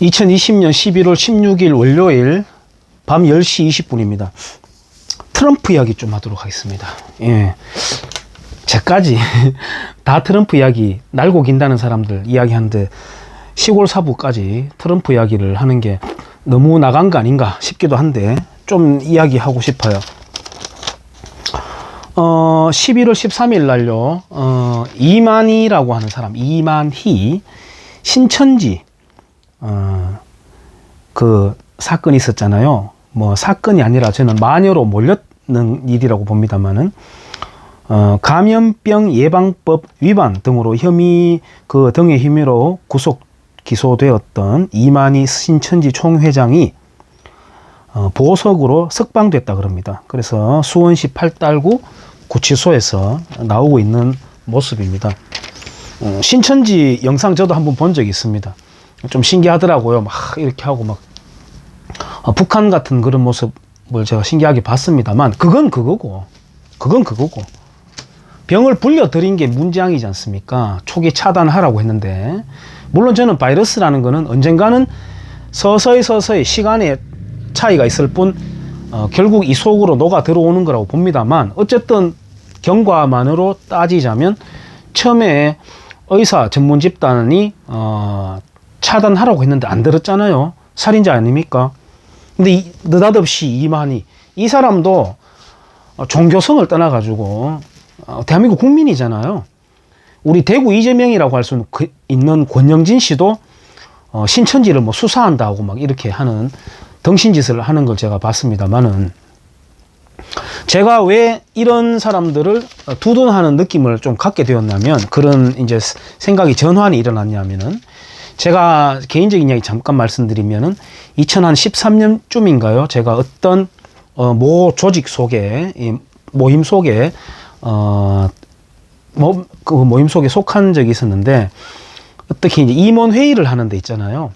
2020년 11월 16일 월요일 밤 10시 20분입니다. 트럼프 이야기 좀 하도록 하겠습니다. 예. 제까지 다 트럼프 이야기 날고 긴다는 사람들 이야기하는데 시골 사부까지 트럼프 이야기를 하는 게 너무 나간 거 아닌가 싶기도 한데 좀 이야기하고 싶어요. 11월 13일 날요, 이만희라고 하는 사람, 이만희, 신천지, 그 사건이 있었잖아요. 뭐 사건이 아니라 저는 마녀로 몰렸는 일이라고 봅니다만은, 감염병 예방법 위반 등으로 등의 혐의로 구속 기소되었던 이만희 신천지 총회장이 보석으로 석방됐다 그럽니다. 그래서 수원시 팔달구 구치소에서 나오고 있는 모습입니다. 신천지 영상 저도 한번 본 적이 있습니다. 좀 신기하더라고요. 막 이렇게 하고 막 북한 같은 그런 모습을 제가 신기하게 봤습니다만 그건 그거고 병을 불려들인 게 문제양이지 않습니까? 초기 차단하라고 했는데, 물론 저는 바이러스라는 거는 언젠가는 서서히 시간의 차이가 있을 뿐 결국 이 속으로 녹아 들어오는 거라고 봅니다만, 어쨌든 경과만으로 따지자면 처음에 의사 전문 집단이 차단하라고 했는데 안 들었잖아요. 살인자 아닙니까? 근데 느닷없이 이만희, 이 사람도 종교성을 떠나가지고 대한민국 국민이잖아요. 우리 대구 이재명이라고 할 수 있는 권영진 씨도 신천지를 뭐 수사한다고 막 이렇게 하는 덩신짓을 하는 걸 제가 봤습니다만은, 제가 왜 이런 사람들을 두둔하는 느낌을 좀 갖게 되었냐면, 그런 이제 생각이 전환이 일어났냐면은, 제가 개인적인 이야기 잠깐 말씀드리면은 2013년쯤인가요? 제가 어떤 모 조직 속에, 모임 속에 그 모임 속에 속한 적이 있었는데, 어떻게 이제 임원 회의를 하는 데 있잖아요.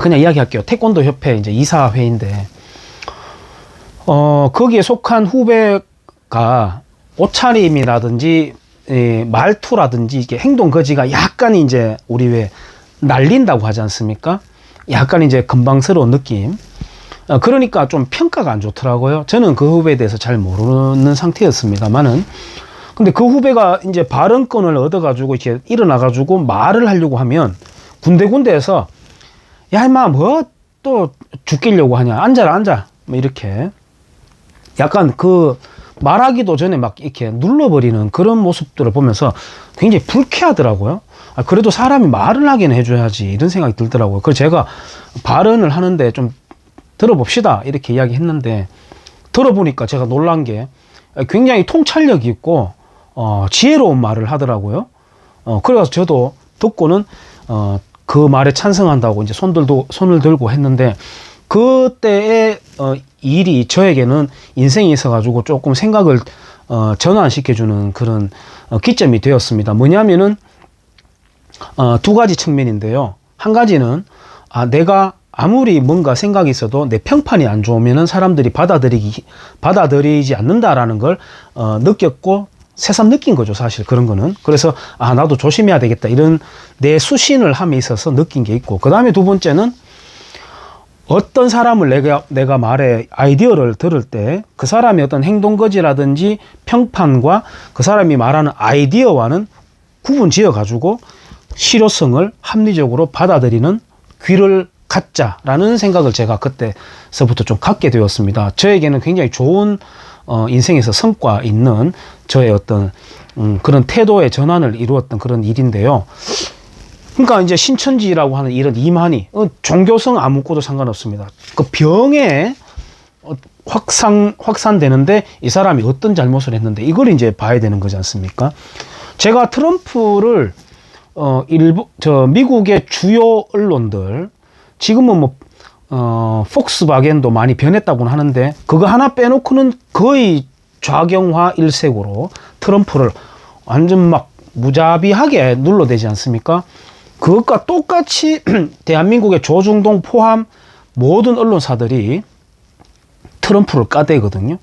그냥 이야기할게요. 태권도 협회 이제 이사 회의인데, 거기에 속한 후배가 옷차림이라든지 말투라든지 이게 행동 거지가 약간 이제 우리 왜 날린다고 하지 않습니까? 약간 이제 건방스러운 느낌. 그러니까 좀 평가가 안 좋더라고요. 저는 그 후배에 대해서 잘 모르는 상태였습니다만은, 근데 그 후배가 이제 발언권을 얻어가지고 이렇게 일어나가지고 말을 하려고 하면 군데군데에서 야 임마 뭐 또 죽이려고 하냐, 앉아 뭐 이렇게 약간 그 말하기도 전에 막 이렇게 눌러버리는 그런 모습들을 보면서 굉장히 불쾌하더라고요. 그래도 사람이 말을 하긴 해줘야지 이런 생각이 들더라고요. 그래서 제가 발언을 하는데 좀 들어봅시다 이렇게 이야기했는데, 들어보니까 제가 놀란 게 굉장히 통찰력이 있고 지혜로운 말을 하더라고요. 그래서 저도 듣고는 그 말에 찬성한다고 이제 손을 들고 했는데, 그때의 일이 저에게는 인생이 있어가지고 조금 생각을 전환시켜주는 그런 기점이 되었습니다. 뭐냐면은 두 가지 측면인데요. 한 가지는 내가 아무리 뭔가 생각이 있어도 내 평판이 안 좋으면은 사람들이 받아들이지 않는다라는 걸 느꼈고 새삼 느낀 거죠, 사실 그런 거는. 그래서 나도 조심해야 되겠다 이런 내 수신을 함에 있어서 느낀 게 있고, 그 다음에 두 번째는 어떤 사람을 내가 말에 아이디어를 들을 때 그 사람의 어떤 행동거지라든지 평판과 그 사람이 말하는 아이디어와는 구분 지어 가지고 실효성을 합리적으로 받아들이는 귀를 갖자라는 생각을 제가 그때서부터 좀 갖게 되었습니다. 저에게는 굉장히 좋은 인생에서 성과 있는 저의 어떤 그런 태도의 전환을 이루었던 그런 일인데요. 그러니까 이제 신천지라고 하는 이런 이만희, 종교성 아무것도 상관없습니다. 그 병에 확산되는데 이 사람이 어떤 잘못을 했는데 이걸 이제 봐야 되는 거지 않습니까? 제가 트럼프를 미국의 주요 언론들, 지금은 뭐 폭스바겐도 많이 변했다고는 하는데, 그거 하나 빼놓고는 거의 좌경화 일색으로 트럼프를 완전 막 무자비하게 눌러대지 않습니까? 그것과 똑같이 대한민국의 조중동 포함 모든 언론사들이 트럼프를 까대거든요.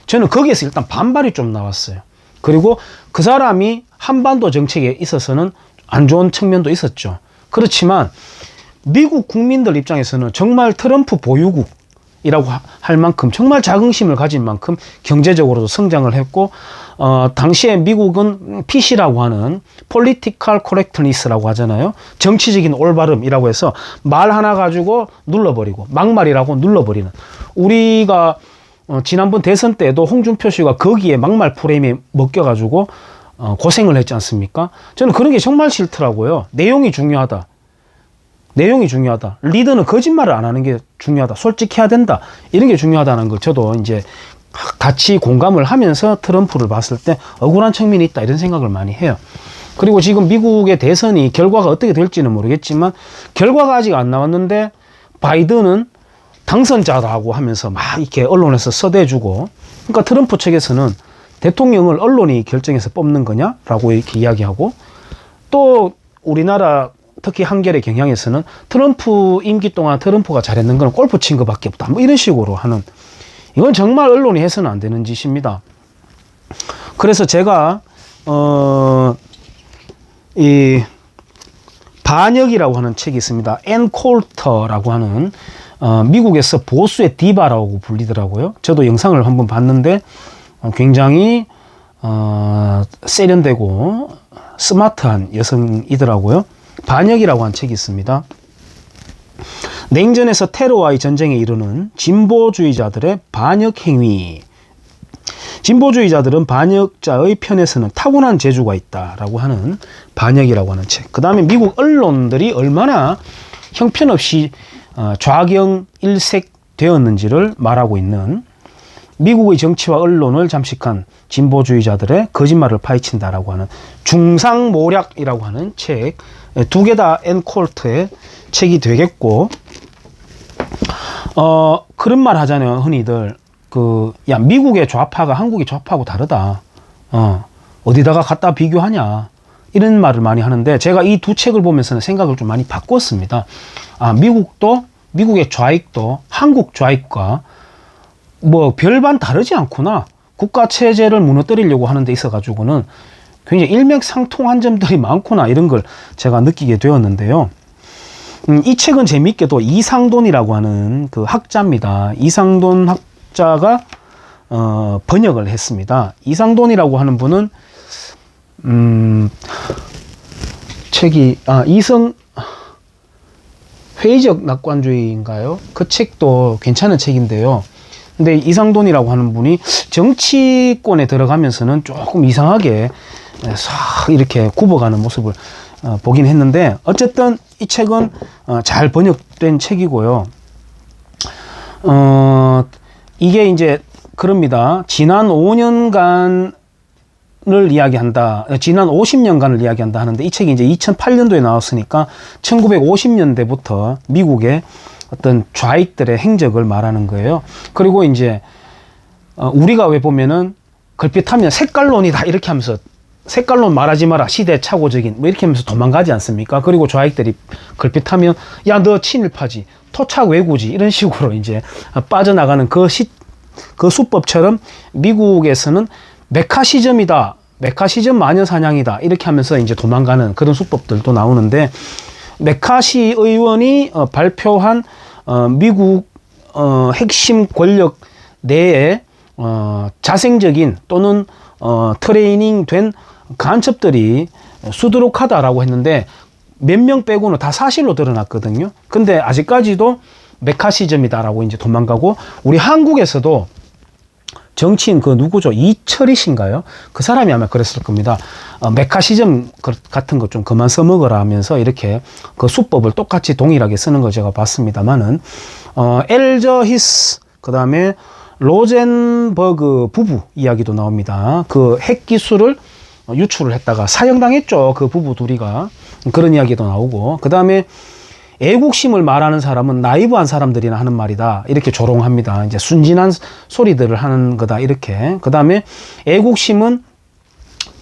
저는 거기에서 일단 반발이 좀 나왔어요. 그리고 그 사람이 한반도 정책에 있어서는 안 좋은 측면도 있었죠. 그렇지만 미국 국민들 입장에서는 정말 트럼프 보유국이라고 할 만큼 정말 자긍심을 가진 만큼 경제적으로도 성장을 했고, 당시에 미국은 PC라고 하는 Political Correctness라고 하잖아요. 정치적인 올바름이라고 해서 말 하나 가지고 눌러버리고 막말이라고 눌러버리는, 우리가 지난번 대선 때도 홍준표 씨가 거기에 막말 프레임에 먹겨가지고 고생을 했지 않습니까? 저는 그런 게 정말 싫더라고요. 내용이 중요하다. 내용이 중요하다. 리더는 거짓말을 안 하는 게 중요하다. 솔직해야 된다. 이런 게 중요하다는 걸 저도 이제 같이 공감을 하면서 트럼프를 봤을 때 억울한 측면이 있다, 이런 생각을 많이 해요. 그리고 지금 미국의 대선이 결과가 어떻게 될지는 모르겠지만, 결과가 아직 안 나왔는데 바이든은 당선자라고 하면서 막 이렇게 언론에서 써대주고, 그러니까 트럼프 측에서는 대통령을 언론이 결정해서 뽑는 거냐라고 이렇게 이야기하고, 또 우리나라 특히 한겨레 경향에서는 트럼프 임기 동안 트럼프가 잘했는 건 골프 친 거밖에 없다, 뭐 이런 식으로 하는, 이건 정말 언론이 해서는 안 되는 짓입니다. 그래서 제가 이 반역이라고 하는 책이 있습니다. 앤 콜터라고 하는, 미국에서 보수의 디바라고 불리더라고요. 저도 영상을 한번 봤는데 굉장히 세련되고 스마트한 여성이더라고요. 반역이라고 한 책이 있습니다. 냉전에서 테러와의 전쟁에 이르는 진보주의자들의 반역 행위. 진보주의자들은 반역자의 편에서는 타고난 재주가 있다라고 하는 반역이라고 하는 책. 그 다음에 미국 언론들이 얼마나 형편없이 좌경 일색되었는지를 말하고 있는 미국의 정치와 언론을 잠식한 진보주의자들의 거짓말을 파헤친다라고 하는 중상모략이라고 하는 책. 두 개 다 앤 콜트의 책이 되겠고, 그런 말 하잖아요, 흔히들. 야, 미국의 좌파가 한국의 좌파하고 다르다. 어디다가 갖다 비교하냐. 이런 말을 많이 하는데, 제가 이 두 책을 보면서는 생각을 좀 많이 바꿨습니다. 미국의 좌익도 한국 좌익과 뭐 별반 다르지 않구나. 국가 체제를 무너뜨리려고 하는 데 있어가지고는 굉장히 일맥상통한 점들이 많구나, 이런 걸 제가 느끼게 되었는데요. 이 책은 재미있게도 이상돈이라고 하는 그 학자입니다. 이상돈 학자가 번역을 했습니다. 이상돈이라고 하는 분은 책이 회의적 낙관주의인가요? 그 책도 괜찮은 책인데요. 근데 이상돈이라고 하는 분이 정치권에 들어가면서는 조금 이상하게 싹 이렇게 굽어가는 모습을 보긴 했는데, 어쨌든 이 책은 잘 번역된 책이고요. 이게 이제 그럽니다. 지난 5년간을 이야기한다. 지난 50년간을 이야기한다 하는데, 이 책이 이제 2008년도에 나왔으니까 1950년대부터 미국의 어떤 좌익들의 행적을 말하는 거예요. 그리고 이제 우리가 왜 보면은 걸핏하면 색깔론이다 이렇게 하면서, 색깔론 말하지 마라, 시대착오적인, 뭐 이렇게 하면서 도망가지 않습니까? 그리고 좌익들이 걸핏하면 야, 너 친일파지, 토착 왜구지, 이런 식으로 이제 빠져나가는 그 수법처럼 미국에서는 메카시즘이다, 메카시즘 마녀 사냥이다, 이렇게 하면서 이제 도망가는 그런 수법들도 나오는데, 메카시 의원이 발표한 미국 핵심 권력 내에 자생적인 또는 트레이닝 된 간첩들이 수두룩하다라고 했는데, 몇 명 빼고는 다 사실로 드러났거든요. 근데 아직까지도 메카시즘이다라고 이제 도망가고, 우리 한국에서도 정치인 누구죠? 이철희 씨인가요? 그 사람이 아마 그랬을 겁니다. 메카시즘 같은 거 좀 그만 써먹으라 하면서 이렇게 그 수법을 똑같이 동일하게 쓰는 걸 제가 봤습니다만은, 엘저 히스, 그 다음에 로젠버그 부부 이야기도 나옵니다. 그 핵 기술을 유출을 했다가 사형당했죠. 그 부부 둘이가. 그런 이야기도 나오고, 그 다음에 애국심을 말하는 사람은 나이브한 사람들이나 하는 말이다, 이렇게 조롱합니다. 이제 순진한 소리들을 하는 거다, 이렇게. 그 다음에 애국심은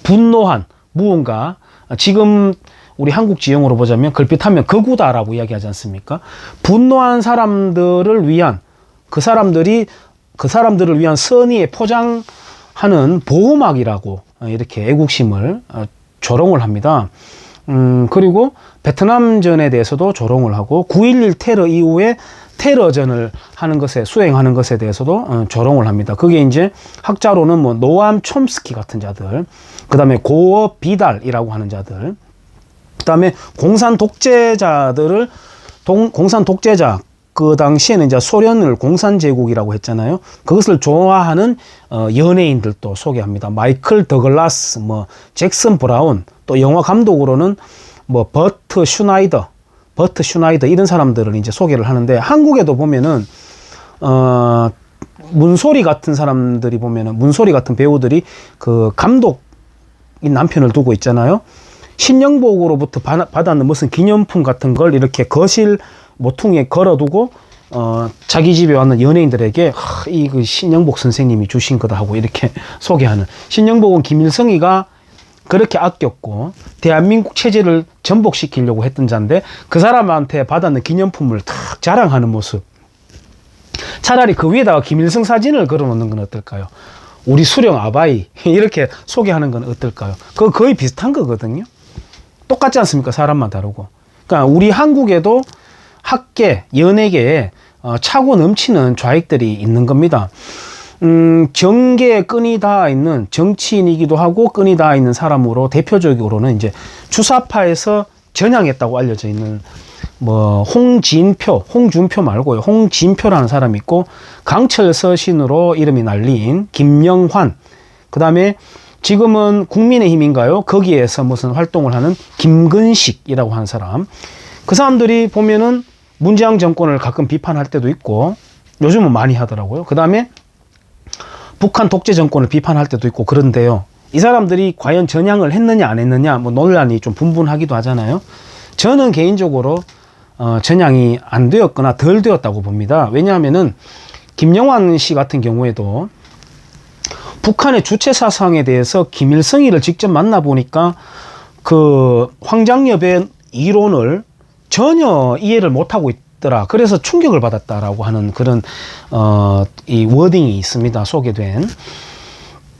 분노한 무언가, 지금 우리 한국 지형으로 보자면 걸핏하면 극우다라고 이야기하지 않습니까? 분노한 사람들을 위한, 그 사람들을 위한 선의에 포장하는 보호막이라고 이렇게 애국심을 조롱을 합니다. 그리고 베트남전에 대해서도 조롱을 하고 9.11 테러 이후에 테러전을 하는 것에 수행하는 것에 대해서도 조롱을 합니다. 그게 이제 학자로는 뭐 노암 촘스키 같은 자들, 그다음에 고어 비달이라고 하는 자들, 그다음에 공산 독재자들을 공산 독재자 그 당시에는 이제 소련을 공산 제국이라고 했잖아요. 그것을 좋아하는 연예인들도 소개합니다. 마이클 더글라스, 뭐 잭슨 브라운, 또 영화 감독으로는 뭐 버트 슈나이더 이런 사람들을 이제 소개를 하는데, 한국에도 보면은 문소리 같은 사람들이 보면은 문소리 같은 배우들이 그 감독인 남편을 두고 있잖아요. 신영복으로부터 받았는 무슨 기념품 같은 걸 이렇게 거실 모퉁이에 걸어두고 자기 집에 왔는 연예인들에게 이 그 신영복 선생님이 주신 거다 하고 이렇게 소개하는. 신영복은 김일성이가 그렇게 아꼈고 대한민국 체제를 전복시키려고 했던 자인데 그 사람한테 받았는 기념품을 탁 자랑하는 모습. 차라리 그 위에다가 김일성 사진을 걸어놓는 건 어떨까요? 우리 수령 아바이 이렇게 소개하는 건 어떨까요? 그거 거의 비슷한 거거든요. 똑같지 않습니까? 사람만 다르고. 그러니까 우리 한국에도 학계, 연예계에 차고 넘치는 좌익들이 있는 겁니다. 정계에 끈이 닿아 있는 정치인이기도 하고 끈이 닿아 있는 사람으로 대표적으로는 이제 주사파에서 전향했다고 알려져 있는 뭐 홍준표 말고요. 홍진표라는 사람이 있고, 강철 서신으로 이름이 날린 김영환, 그 다음에 지금은 국민의힘인가요? 거기에서 무슨 활동을 하는 김근식이라고 하는 사람. 그 사람들이 보면은 문재인 정권을 가끔 비판할 때도 있고, 요즘은 많이 하더라고요. 그 다음에 북한 독재 정권을 비판할 때도 있고 그런데요. 이 사람들이 과연 전향을 했느냐 안 했느냐 뭐 논란이 좀 분분하기도 하잖아요. 저는 개인적으로 전향이 안 되었거나 덜 되었다고 봅니다. 왜냐하면은 김영환 씨 같은 경우에도 북한의 주체 사상에 대해서 김일성이를 직접 만나보니까 그 황장엽의 이론을 전혀 이해를 못하고 있더라. 그래서 충격을 받았다라고 하는 그런 이 워딩이 있습니다. 소개된.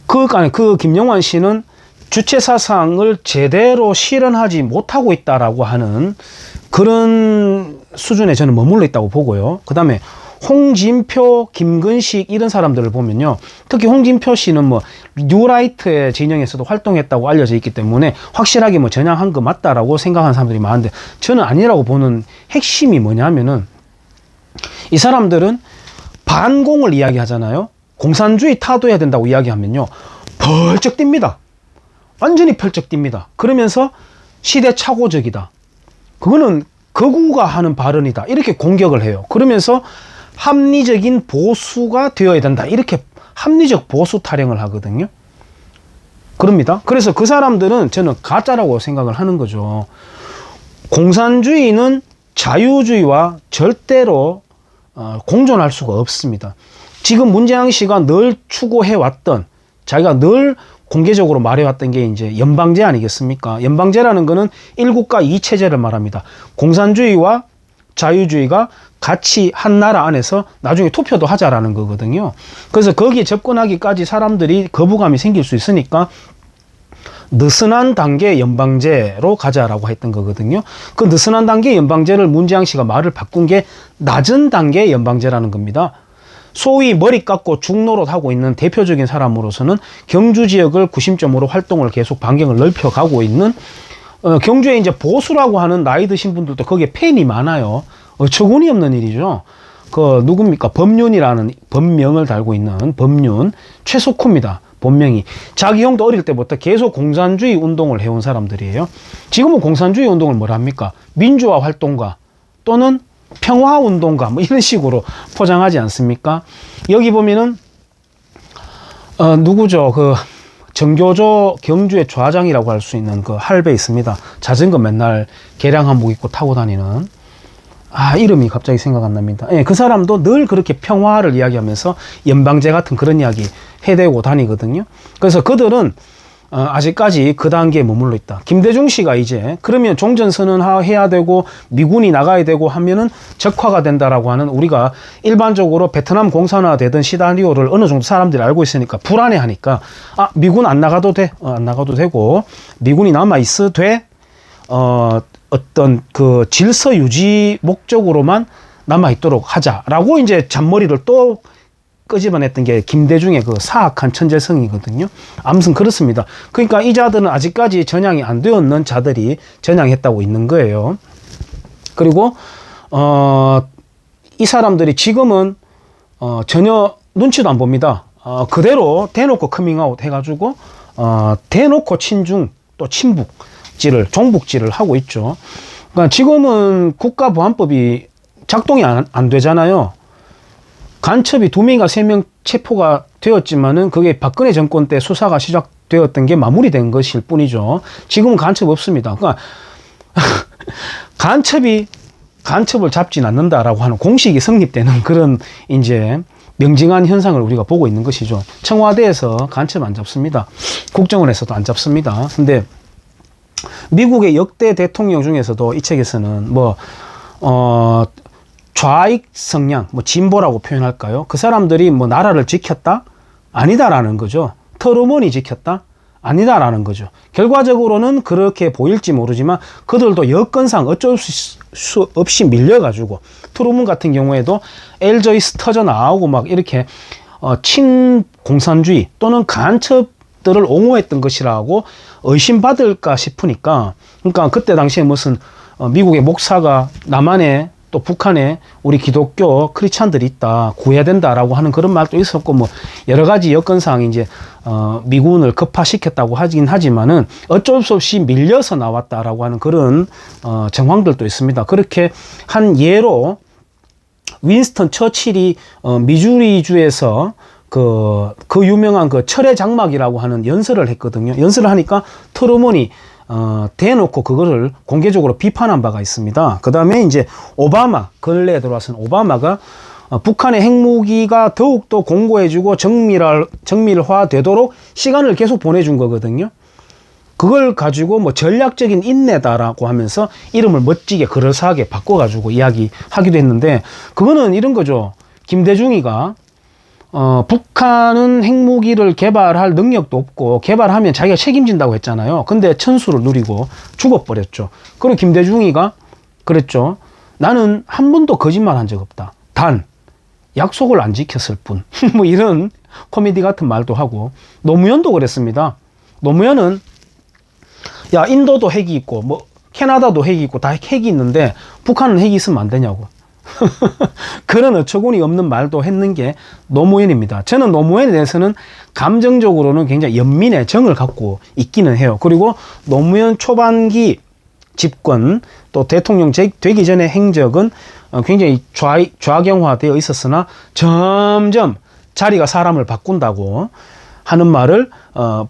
그 김영환 씨는 주체 사상을 제대로 실현하지 못하고 있다라고 하는 그런 수준에 저는 머물러 있다고 보고요. 그 다음에 홍진표, 김근식 이런 사람들을 보면요. 특히 홍진표 씨는 뭐 뉴라이트의 진영에서도 활동했다고 알려져 있기 때문에 확실하게 뭐 전향한 거 맞다라고 생각하는 사람들이 많은데, 저는 아니라고 보는 핵심이 뭐냐면은 이 사람들은 반공을 이야기하잖아요. 공산주의 타도해야 된다고 이야기하면요. 펄쩍 뜁니다. 완전히 펄쩍 뜁니다. 그러면서 시대착오적이다. 그거는 거구가 하는 발언이다. 이렇게 공격을 해요. 그러면서 합리적인 보수가 되어야 된다. 이렇게 합리적 보수 타령을 하거든요. 그럽니다. 그래서 그 사람들은 저는 가짜라고 생각을 하는 거죠. 공산주의는 자유주의와 절대로 공존할 수가 없습니다. 지금 문재인 씨가 늘 추구해왔던, 자기가 늘 공개적으로 말해왔던 게 이제 연방제 아니겠습니까? 연방제라는 거는 1국가 2체제를 말합니다. 공산주의와 자유주의가 같이 한 나라 안에서 나중에 투표도 하자라는 거거든요. 그래서 거기에 접근하기까지 사람들이 거부감이 생길 수 있으니까 느슨한 단계 연방제로 가자라고 했던 거거든요. 그 느슨한 단계 연방제를 문재인 씨가 말을 바꾼 게 낮은 단계 연방제라는 겁니다. 소위 머리 깎고 죽노릇 하고 있는 대표적인 사람으로서는 경주 지역을 구심점으로 활동을 계속 반경을 넓혀가고 있는, 경주에 이제 보수라고 하는 나이 드신 분들도 거기에 팬이 많아요. 어처구니 없는 일이죠. 그 누굽니까? 법륜이라는 법명을 달고 있는 법륜 최석호입니다. 본명이. 자기 형도 어릴 때부터 계속 공산주의 운동을 해온 사람들이에요. 지금은 공산주의 운동을 뭐라 합니까? 민주화 활동가 또는 평화운동가 뭐 이런 식으로 포장하지 않습니까? 여기 보면은 누구죠? 그 정교조 경주의 좌장이라고 할 수 있는 그 할배 있습니다. 자전거 맨날 개량 한복 입고 타고 다니는, 이름이 갑자기 생각 안 납니다. 예, 그 사람도 늘 그렇게 평화를 이야기하면서 연방제 같은 그런 이야기 해대고 다니거든요. 그래서 그들은 아직까지 그 단계에 머물러 있다. 김대중 씨가 이제 그러면 종전선언 해야 되고 미군이 나가야 되고 하면은 적화가 된다라고 하는, 우리가 일반적으로 베트남 공산화 되던 시나리오를 어느 정도 사람들이 알고 있으니까 불안해하니까 미군 안 나가도 돼. 안 나가도 되고 미군이 남아 있어 돼. 어떤 그 질서 유지 목적으로만 남아있도록 하자라고 이제 잔머리를 또 끄집어냈던 게 김대중의 그 사악한 천재성이거든요. 아무튼 그렇습니다. 그러니까 이 자들은 아직까지 전향이 안 되었는 자들이 전향했다고 있는 거예요. 그리고 이 사람들이 지금은 전혀 눈치도 안 봅니다. 그대로 대놓고 커밍아웃 해가지고 대놓고 친중 또 친북질을 종북질을 하고 있죠. 그러니까 지금은 국가보안법이 작동이 안 되잖아요. 간첩이 2명인가 3명 체포가 되었지만은 그게 박근혜 정권 때 수사가 시작되었던 게 마무리된 것일 뿐이죠. 지금은 간첩 없습니다. 그러니까 간첩을 잡진 않는다라고 하는 공식이 성립되는 그런 이제 명징한 현상을 우리가 보고 있는 것이죠. 청와대에서 간첩 안 잡습니다. 국정원에서도 안 잡습니다. 근데 미국의 역대 대통령 중에서도 이 책에서는 좌익 성향, 진보라고 표현할까요? 그 사람들이 나라를 지켰다? 아니다라는 거죠. 트루먼이 지켰다? 아니다라는 거죠. 결과적으로는 그렇게 보일지 모르지만 그들도 여건상 어쩔 수 없이 밀려가지고 트루먼 같은 경우에도 엘저이스 터져 나오고 막 이렇게 친공산주의 또는 간첩들을 옹호했던 것이라고 의심받을까 싶으니까 그러니까 그때 당시에 무슨 미국의 목사가 남한에 또 북한에 우리 기독교 크리스찬들이 있다 구해야 된다라고 하는 그런 말도 있었고 여러 가지 여건상 이제 미군을 급파시켰다고 하긴 하지만은 어쩔 수 없이 밀려서 나왔다라고 하는 그런 정황들도 있습니다. 그렇게 한 예로 윈스턴 처칠이 미주리주에서 그 유명한 그 철의 장막이라고 하는 연설을 했거든요. 연설을 하니까 트루먼이 대놓고 그거를 공개적으로 비판한 바가 있습니다. 그 다음에 이제 오바마, 근래에 들어와서 오바마가 북한의 핵무기가 더욱더 공고해지고 정밀화 되도록 시간을 계속 보내준 거거든요. 그걸 가지고 전략적인 인내다라고 하면서 이름을 멋지게 그럴싸하게 바꿔가지고 이야기하기도 했는데 그거는 이런 거죠. 김대중이가 북한은 핵무기를 개발할 능력도 없고 개발하면 자기가 책임진다고 했잖아요. 근데 천수를 누리고 죽어버렸죠. 그리고 김대중이가 그랬죠. 나는 한 번도 거짓말한 적 없다. 단 약속을 안 지켰을 뿐. 이런 코미디 같은 말도 하고 노무현도 그랬습니다. 노무현은 야 인도도 핵이 있고 캐나다도 핵이 있고 다 핵이 있는데 북한은 핵이 있으면 안 되냐고. 그런 어처구니 없는 말도 했는 게 노무현입니다. 저는 노무현에 대해서는 감정적으로는 굉장히 연민의 정을 갖고 있기는 해요. 그리고 노무현 초반기 집권 또 대통령 되기 전의 행적은 굉장히 좌경화되어 있었으나 점점 자리가 사람을 바꾼다고 하는 말을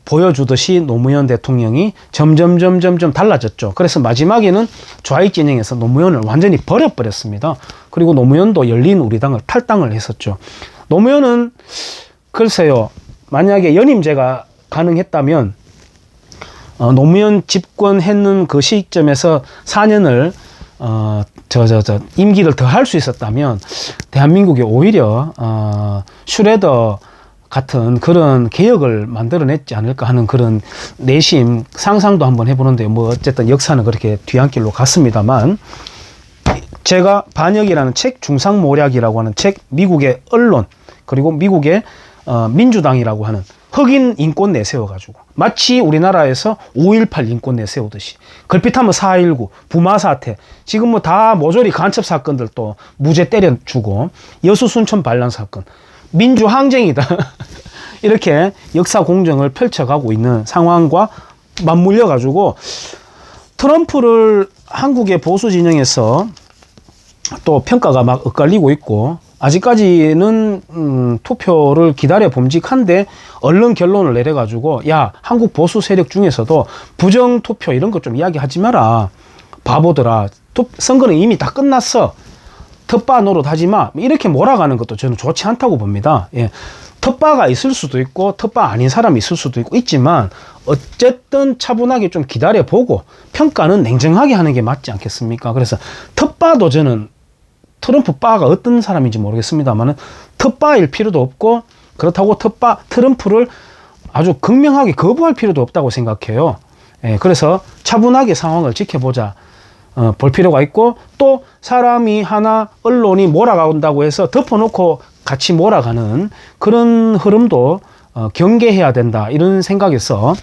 보여주듯이 노무현 대통령이 점점 달라졌죠. 그래서 마지막에는 좌익 진영에서 노무현을 완전히 버려버렸습니다. 그리고 노무현도 열린 우리당을 탈당을 했었죠. 노무현은 글쎄요. 만약에 연임제가 가능했다면 노무현 집권했는 그 시점에서 4년을 임기를 더 할 수 있었다면 대한민국이 오히려 슈레더 같은 그런 개혁을 만들어냈지 않을까 하는 그런 내심 상상도 한번 해보는데 어쨌든 역사는 그렇게 뒤안길로 갔습니다만 제가 반역이라는 책, 중상모략이라고 하는 책, 미국의 언론 그리고 미국의 민주당이라고 하는 흑인 인권 내세워가지고 마치 우리나라에서 5.18 인권 내세우듯이 걸핏하면 4.19 부마 사태 지금 다 모조리 간첩 사건들 또 무죄 때려주고 여수 순천 반란 사건 민주항쟁이다. 이렇게 역사 공정을 펼쳐가고 있는 상황과 맞물려 가지고 트럼프를 한국의 보수 진영에서 또 평가가 막 엇갈리고 있고 아직까지는 투표를 기다려 봄직한데 얼른 결론을 내려가지고 야 한국 보수 세력 중에서도 부정 투표 이런 것 좀 이야기하지 마라. 바보들아. 선거는 이미 다 끝났어. 텃바 노릇하지 마. 이렇게 몰아가는 것도 저는 좋지 않다고 봅니다. 예. 텃바가 있을 수도 있고 텃바 아닌 사람이 있을 수도 있지만 어쨌든 차분하게 좀 기다려보고 평가는 냉정하게 하는 게 맞지 않겠습니까? 그래서 텃바도 저는 트럼프 바가 어떤 사람인지 모르겠습니다만은 텃바일 필요도 없고 그렇다고 트럼프를 아주 극명하게 거부할 필요도 없다고 생각해요. 예, 그래서 차분하게 상황을 지켜보자. 볼 필요가 있고, 또 사람이 하나 언론이 몰아간다고 해서 덮어놓고 같이 몰아가는 그런 흐름도 경계해야 된다. 이런 생각에서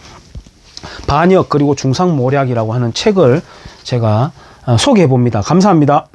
반역 그리고 중상모략이라고 하는 책을 제가 소개해 봅니다. 감사합니다.